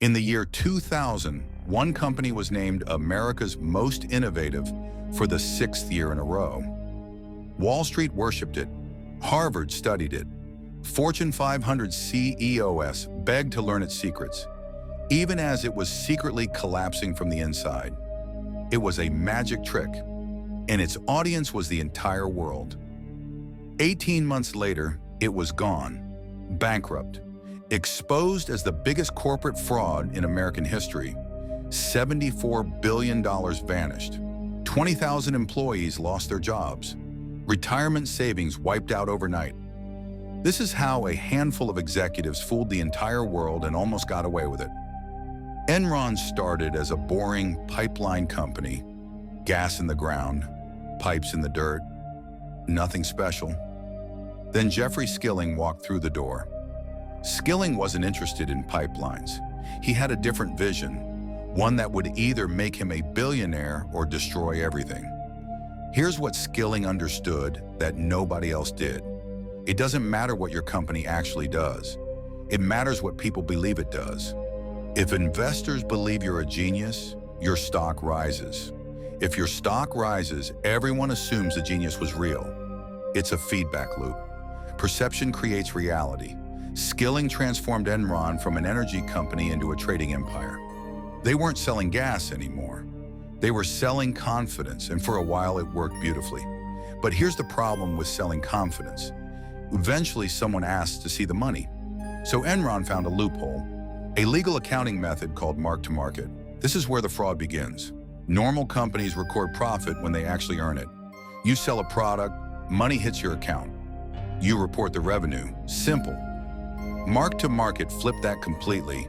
In the year 2000, one company was named America's most innovative for the 6th year in a row. Wall Street worshipped it. Harvard studied it. Fortune 500 CEOs begged to learn its secrets, even as it was secretly collapsing from the inside. It was a magic trick, and its audience was the entire world. 18 months later, it was gone, bankrupt, exposed as the biggest corporate fraud in American history. $74 billion vanished. 20,000 employees lost their jobs. Retirement savings wiped out overnight. This is how a handful of executives fooled the entire world and almost got away with it. Enron started as a boring pipeline company. Gas in the ground, pipes in the dirt, nothing special. Then Jeffrey Skilling walked through the door. Skilling wasn't interested in pipelines. He had a different vision, one that would either make him a billionaire or destroy everything. Here's what Skilling understood that nobody else did. It doesn't matter what your company actually does. It matters what people believe it does. If investors believe you're a genius, your stock rises. If your stock rises, everyone assumes the genius was real. It's a feedback loop. Perception creates reality. Skilling transformed Enron from an energy company into a trading empire. They weren't selling gas anymore. They were selling confidence, and for a while it worked beautifully. But here's the problem with selling confidence. Eventually, someone asked to see the money. So Enron found a loophole, a legal accounting method called mark-to-market. This is where the fraud begins. Normal companies record profit when they actually earn it. You sell a product, money hits your account. You report the revenue. Simple. Mark-to-market flipped that completely.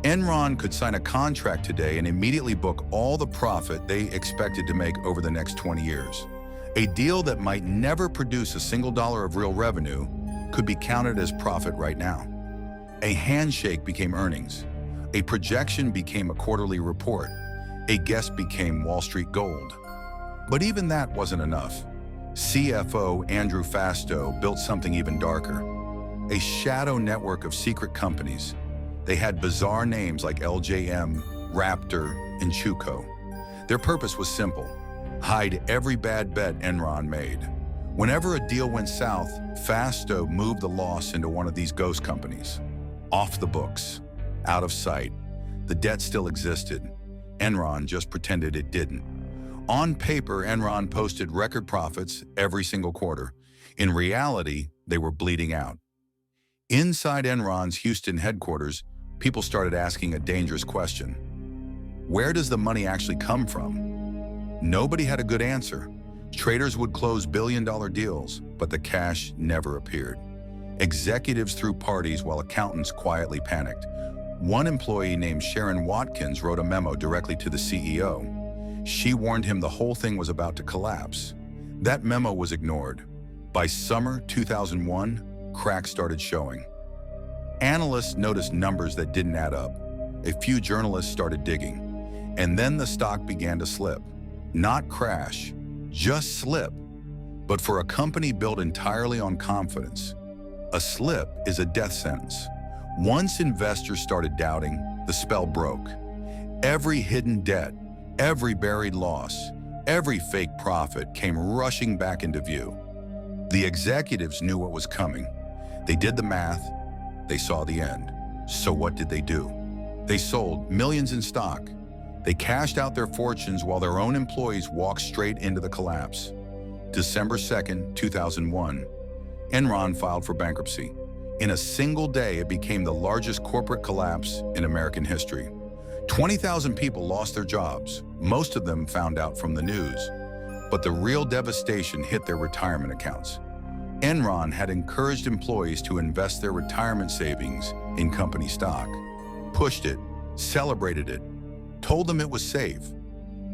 Enron could sign a contract today and immediately book all the profit they expected to make over the next 20 years. A deal that might never produce a single dollar of real revenue could be counted as profit right now. A handshake became earnings. A projection became a quarterly report. A guess became Wall Street gold. But even that wasn't enough. CFO Andrew Fastow built something even darker. A shadow network of secret companies. They had bizarre names like LJM, Raptor, and Chuco. Their purpose was simple: hide every bad bet Enron made. Whenever a deal went south, Fastow moved the loss into one of these ghost companies. Off the books, out of sight. The debt still existed. Enron just pretended it didn't. On paper, Enron posted record profits every single quarter. In reality, they were bleeding out. Inside Enron's Houston headquarters, people started asking a dangerous question. Where does the money actually come from? Nobody had a good answer. Traders would close billion-dollar deals, but the cash never appeared. Executives threw parties while accountants quietly panicked. One employee named Sharon Watkins wrote a memo directly to the CEO. She warned him the whole thing was about to collapse. That memo was ignored. By summer 2001, cracks started showing. Analysts noticed numbers that didn't add up. A few journalists started digging. And then the stock began to slip. Not crash, just slip. But for a company built entirely on confidence, a slip is a death sentence. Once investors started doubting, the spell broke. Every hidden debt, every buried loss, every fake profit came rushing back into view. The executives knew what was coming. They did the math. They saw the end. So what did they do? They sold millions in stock. They cashed out their fortunes while their own employees walked straight into the collapse. December 2nd, 2001, Enron filed for bankruptcy. In a single day, it became the largest corporate collapse in American history. 20,000 people lost their jobs. Most of them found out from the news. But the real devastation hit their retirement accounts. Enron had encouraged employees to invest their retirement savings in company stock, pushed it, celebrated it, told them it was safe.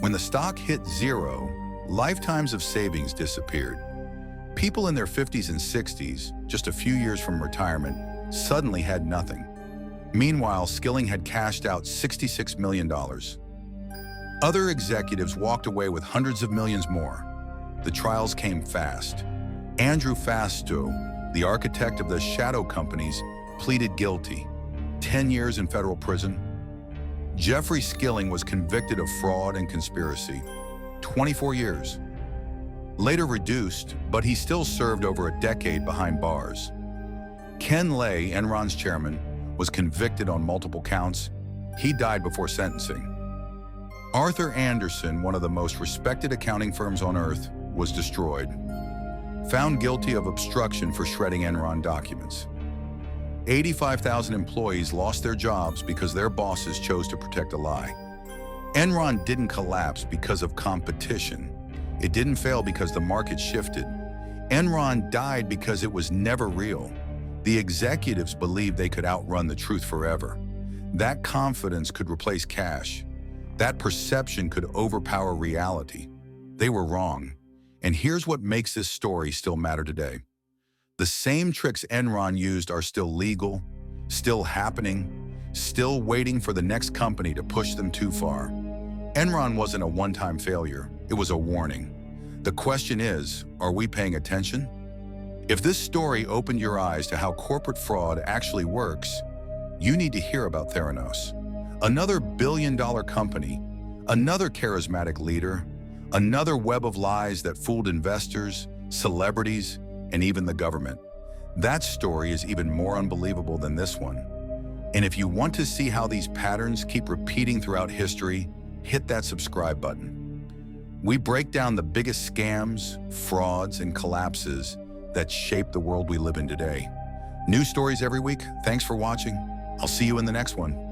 When the stock hit zero, lifetimes of savings disappeared. People in their 50s and 60s, just a few years from retirement, suddenly had nothing. Meanwhile, Skilling had cashed out $66 million. Other executives walked away with hundreds of millions more. The trials came fast. Andrew Fastow, the architect of the shadow companies, pleaded guilty. 10 years in federal prison. Jeffrey Skilling was convicted of fraud and conspiracy. 24 years. Later reduced, but he still served over a decade behind bars. Ken Lay, Enron's chairman, was convicted on multiple counts. He died before sentencing. Arthur Andersen, one of the most respected accounting firms on earth, was destroyed. Found guilty of obstruction for shredding Enron documents. 85,000 employees lost their jobs because their bosses chose to protect a lie. Enron didn't collapse because of competition. It didn't fail because the market shifted. Enron died because it was never real. The executives believed they could outrun the truth forever. That confidence could replace cash. That perception could overpower reality. They were wrong. And here's what makes this story still matter today. The same tricks Enron used are still legal, still happening, still waiting for the next company to push them too far. Enron wasn't a one-time failure. It was a warning. The question is, are we paying attention? If this story opened your eyes to how corporate fraud actually works, you need to hear about Theranos. Another billion-dollar company, another charismatic leader, another web of lies that fooled investors, celebrities, and even the government. That story is even more unbelievable than this one. And if you want to see how these patterns keep repeating throughout history, hit that subscribe button. We break down the biggest scams, frauds, and collapses that shape the world we live in today. New stories every week. Thanks for watching. I'll see you in the next one.